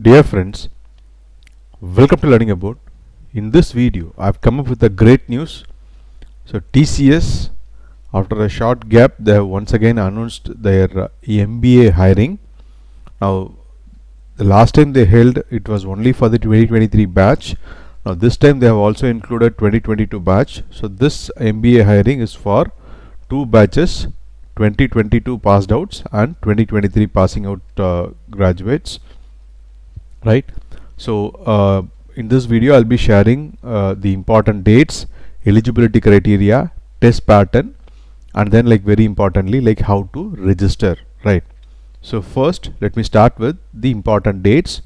Dear friends, welcome to Learning Abode. In this video, I've come up with a great news. So TCS, after a short gap, they have once again announced their MBA hiring. Now, the last time they held it was only for the 2023 batch. Now this time they have also included 2022 batch. So this MBA hiring is for two batches, 2022 passed outs and 2023 passing out graduates. Right. So in this video I'll be sharing the important dates, eligibility criteria, test pattern, and then very importantly how to register. Right. So first let me start with the important dates.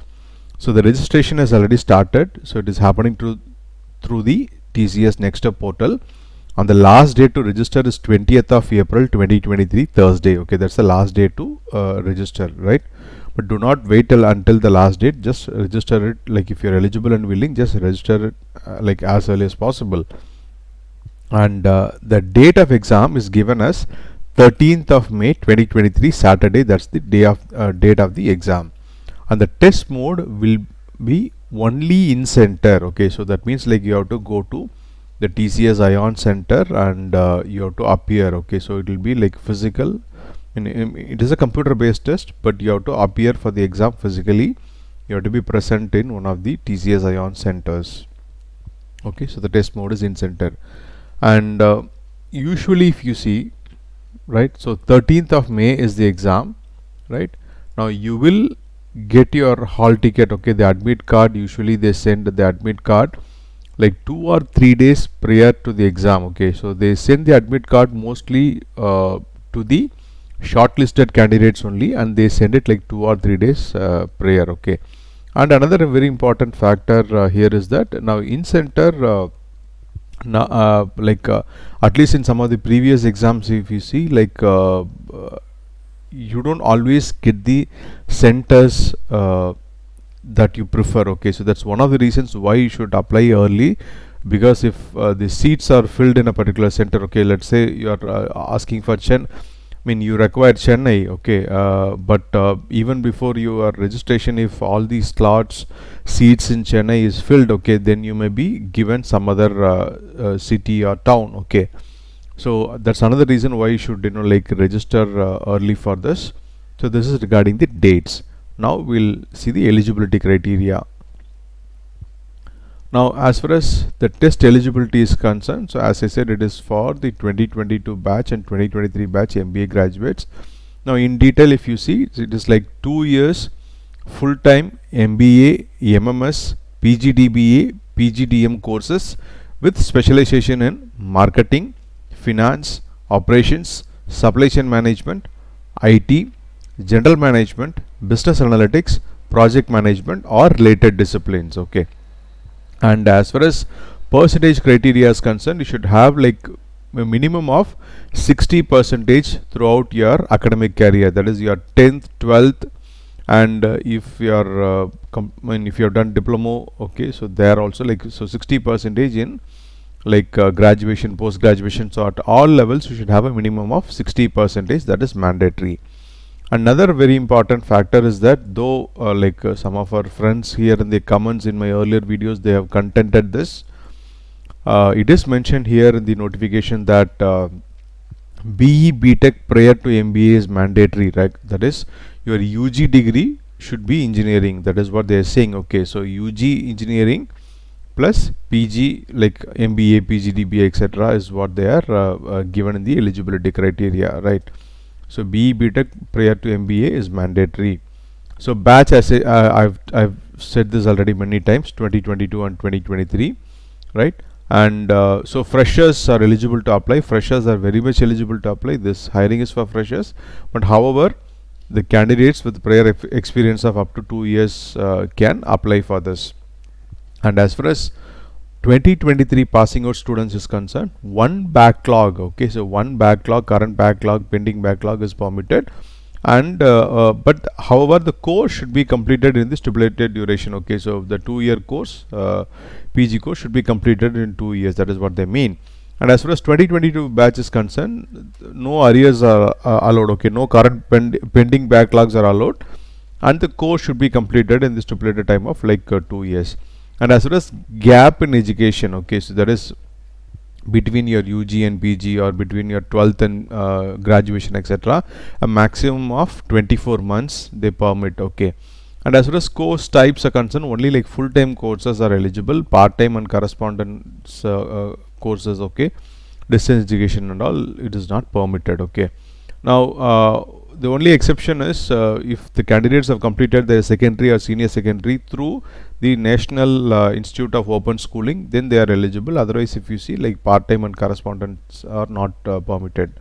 So the registration has already started, so it is happening through the TCS Nextstep portal, and the last date to register is 20th of April 2023 Thursday. Okay, that's the last day to register, right? But do not wait until the last date. Just register it, if you're eligible and willing, just register it as early as possible. And the date of exam is given as 13th of May 2023 Saturday. That's the day of date of the exam. And the test mode will be only in center. Okay, so that means you have to go to the TCS Ion Center and you have to appear. Okay, so it will be physical. It is a computer based test, but you have to appear for the exam physically. You have to be present in one of the TCS Ion centers. Okay, so the test mode is in center. And usually if you see, right, so 13th of May is the exam, right? Now you will get your hall ticket. Okay, the admit card, usually they send the admit card 2 or 3 days prior to the exam. Okay, so they send the admit card mostly to the shortlisted candidates only, and they send it 2 or 3 days prior. Okay, and another very important factor here is that now in center at least in some of the previous exams, if you see you don't always get the centers that you prefer. Okay, so that's one of the reasons why you should apply early, because if the seats are filled in a particular center, okay, let's say you are asking for you require Chennai, okay, but even before your registration, if all these slots seats in Chennai is filled, okay, then you may be given some other city or town. Okay, so that's another reason why you should register early for this. So this is regarding the dates. Now we'll see the eligibility criteria. Now as far as the test eligibility is concerned, so as I said, it is for the 2022 batch and 2023 batch MBA graduates. Now in detail, if you see, it is 2 years full-time MBA, MMS, PGDBA, PGDM courses with specialization in marketing, finance, operations, supply chain management, IT, general management, business analytics, project management, or related disciplines. Okay. And as far as percentage criteria is concerned, you should have a minimum of 60% throughout your academic career. That is your 10th, 12th, and if you are if you have done diploma, okay, so there also so 60% in graduation, post graduation. So at all levels you should have a minimum of 60%. That is mandatory. Another very important factor is that though some of our friends here in the comments in my earlier videos, they have contended this, it is mentioned here in the notification that BE BTech prior to MBA is mandatory, right? That is, your UG degree should be engineering. That is what they are saying. Okay, so UG engineering plus PG MBA, PGDBA, etc. is what they are given in the eligibility criteria, right? So BE BTech prior to MBA is mandatory. So batch, as I've said this already many times, 2022 and 2023, right? And so freshers are eligible to apply. Freshers are very much eligible to apply. This hiring is for freshers, but however, the candidates with prior experience of up to 2 years can apply for this. And as far as 2023 passing out students is concerned, one backlog. Okay, so one backlog, current backlog, pending backlog is permitted, and but however the course should be completed in the stipulated duration. Okay, so the 2-year course, PG course, should be completed in 2 years. That is what they mean. And as far as 2022 batch is concerned, no arrears are allowed. Okay, no current pending backlogs are allowed. and the course should be completed in the stipulated time of like 2 years. And as far as gap in education, okay, so that is between your UG and PG, or between your 12th and graduation, etc., a maximum of 24 months they permit, okay. And as far as course types are concerned, only like full-time courses are eligible, part-time and correspondence courses, okay, distance education and all, it is not permitted, okay. Now the only exception is if the candidates have completed their secondary or senior secondary through the National Institute of Open Schooling, then they are eligible. Otherwise, if you see, like part-time and correspondence are not permitted.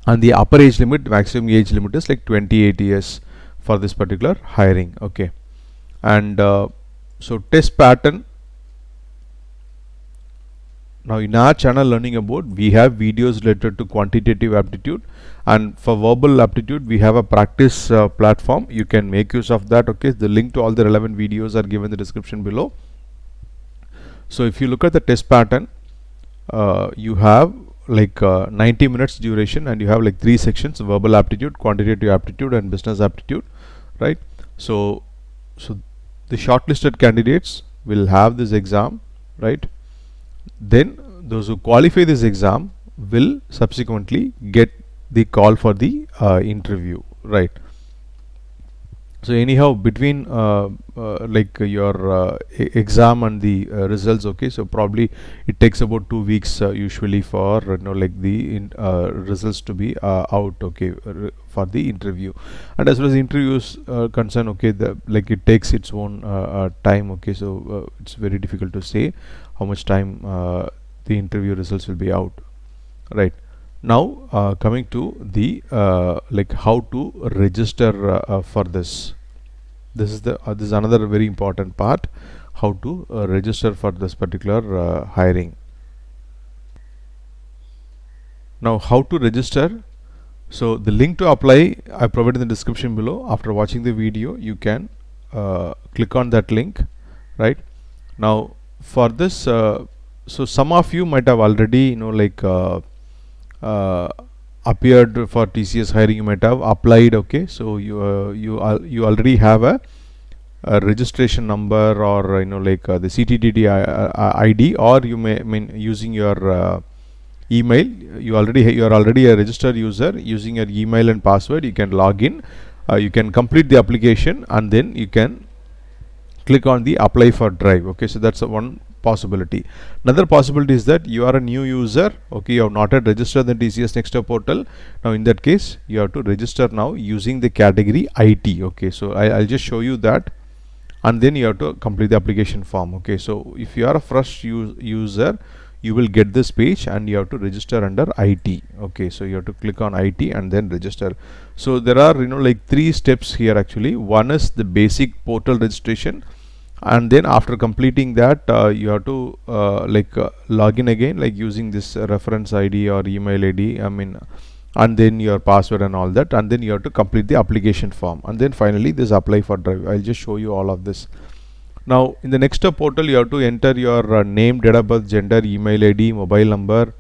And the upper age limit, maximum age limit is like 28 years for this particular hiring, okay. And so test pattern. Now in our channel Learning Abode, we have videos related to quantitative aptitude, and for verbal aptitude we have a practice platform. You can make use of that, okay. The link to all the relevant videos are given in the description below. So if you look at the test pattern, you have like 90 minutes duration, and you have like 3 sections: verbal aptitude, quantitative aptitude, and business aptitude, right? So the shortlisted candidates will have this exam, right? Then those who qualify this exam will subsequently get the call for the interview, right? So anyhow, between like your exam and the results, okay, so probably it takes about 2 weeks usually for like the results to be out, okay, for the interview. And as far as the interviews concerned, okay, like it takes its own time, okay, so it's very difficult to say how much time the interview results will be out, right? Now coming to the like how to register for this. This is another very important part, how to register for this particular hiring. Now how to register? So the link to apply I provided in the description below. After watching the video, you can click on that link, right? Now for this, so some of you might have already like appeared for TCS hiring. You might have applied, okay, so you already have a registration number, or like the CTTD ID, or you may using your email. You are already a registered user. Using your email and password, you can log in, you can complete the application, and then you can click on the apply for drive, okay. So that's one possibility. Another possibility is that you are a new user, okay, you have not yet registered the TCS Next portal. Now in that case, you have to register now using the category IT, okay. So I'll just show you that, and then you have to complete the application form, okay. So if you are a fresh user, you will get this page, and you have to register under IT, okay. So you have to click on IT and then register. So there are like 3 steps here actually. One is the basic portal registration, and then after completing that, you have to log in again, like using this reference ID or email ID, and then your password and all that, and then you have to complete the application form, and then finally this apply for drive. I'll just show you all of this. Now in the Next portal, you have to enter your name, date of birth, gender, email ID, mobile number,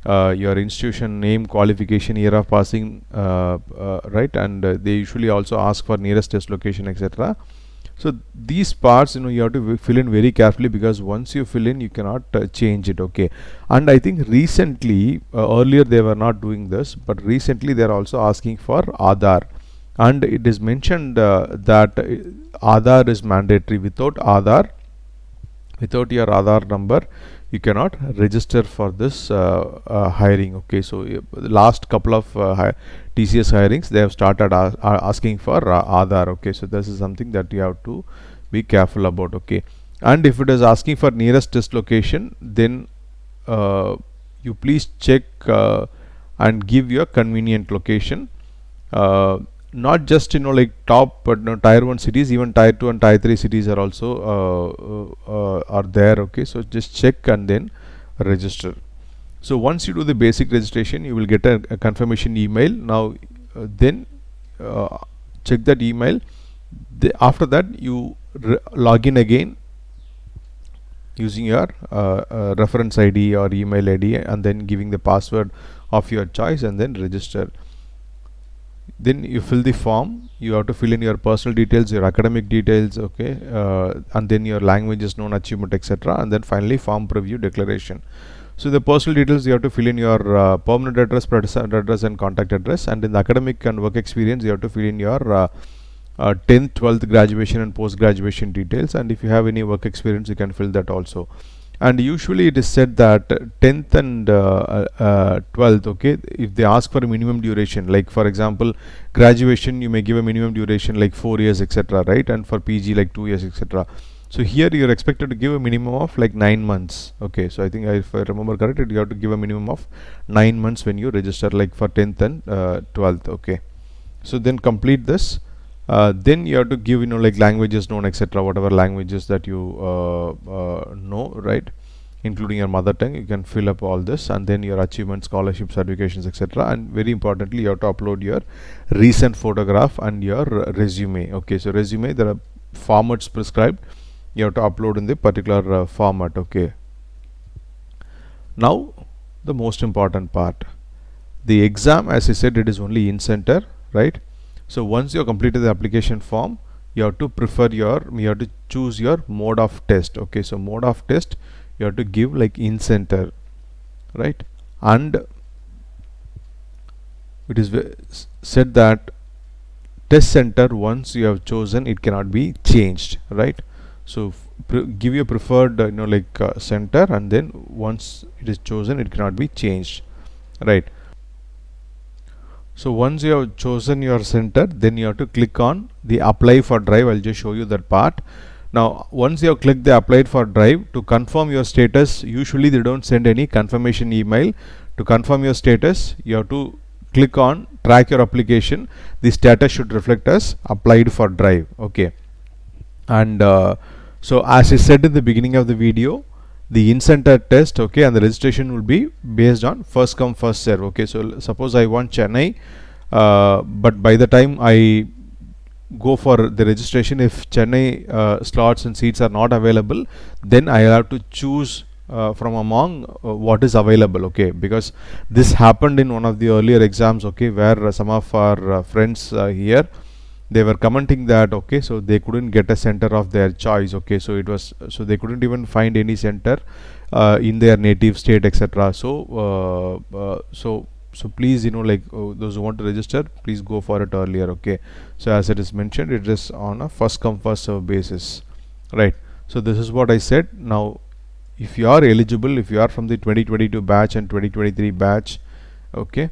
your institution name, qualification, year of passing, right? And they usually also ask for nearest test location, etc. So these parts, you have to fill in very carefully, because once you fill in, you cannot change it, okay. And I think recently, earlier they were not doing this, but recently they are also asking for Aadhaar, and it is mentioned that Aadhaar is mandatory. Without Aadhaar, without your Aadhaar number, you cannot register for this hiring, okay. So the last couple of TCS hirings, they have started asking for Aadhaar, okay. So this is something that you have to be careful about, okay. And if it is asking for nearest test location, then you please check and give your convenient location, not just like top but tier 1 cities, even tier 2 and tier 3 cities are also are there, okay. So just check and then register. So once you do the basic registration, you will get a confirmation email. Now then check that email. After that, you log in again using your reference ID or email ID, and then giving the password of your choice, and then register. Then you fill the form. You have to fill in your personal details, your academic details, okay, and then your languages known, achievement, etc., and then finally form preview declaration. So the personal details, you have to fill in your permanent address, present address, and contact address. And in the academic and work experience, you have to fill in your 10th, 12th graduation and post graduation details. And if you have any work experience, you can fill that also. And usually it is said that 10th and 12th, okay, if they ask for a minimum duration, like for example graduation, you may give a minimum duration like 4 years, etc., right? And for PG like 2 years, etc. So here you are expected to give a minimum of like 9 months. Okay, so I think if I remember correctly, you have to give a minimum of 9 months when you register, like for 10th and 12th. Okay, so then complete this. Then you have to give, like languages known, etc., whatever languages that you know, right, including your mother tongue. You can fill up all this, and then your achievements, scholarships, certifications, etc. And very importantly, you have to upload your recent photograph and your resume. Okay, so resume, there are formats prescribed. You have to upload in the particular format. Okay, now the most important part, the exam, as I said, it is only in center, right? So once you have completed the application form, you have to you have to choose your mode of test. Okay, so mode of test, you have to give like in center, right? And it is said that test center, once you have chosen, it cannot be changed, right? So give your preferred center, and then once it is chosen, it cannot be changed, right? So once you have chosen your center, then you have to click on the apply for drive. I'll just show you that part. Now once you have clicked the applied for drive, to confirm your status, usually they don't send any confirmation email. To confirm your status, you have to click on track your application. The status should reflect as applied for drive. Okay, and so as I said in the beginning of the video, the in-center test, okay, and the registration will be based on first come first serve. Okay, so suppose I want Chennai, but by the time I go for the registration, if Chennai slots and seats are not available, then I have to choose from among what is available. Okay, because this happened in one of the earlier exams, okay, where some of our friends here, they were commenting that, okay, so they couldn't get a center of their choice. Okay, so it was, so they couldn't even find any center in their native state, etc. So so please, those who want to register, please go for it earlier. Okay, so as it is mentioned, it is on a first come first serve basis, right? So this is what I said. Now if you are eligible, if you are from the 2022 batch and 2023 batch, okay,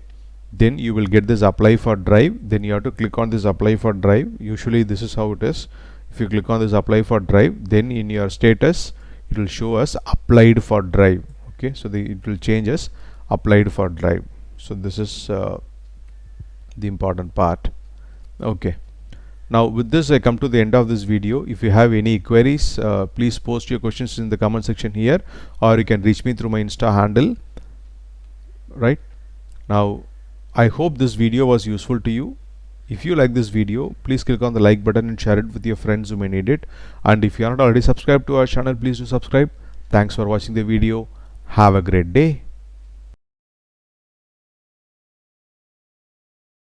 then you will get this apply for drive. Then you have to click on this apply for drive. Usually this is how it is. If you click on this apply for drive, then in your status it will show us applied for drive. Okay, so it will change as applied for drive. So this is the important part. Okay, now with this I come to the end of this video. If you have any queries, please post your questions in the comment section here, or you can reach me through my Insta handle, right? Now I hope this video was useful to you. If you like this video, please click on the like button and share it with your friends who may need it. And if you are not already subscribed to our channel, please do subscribe. Thanks for watching the video. Have a great day.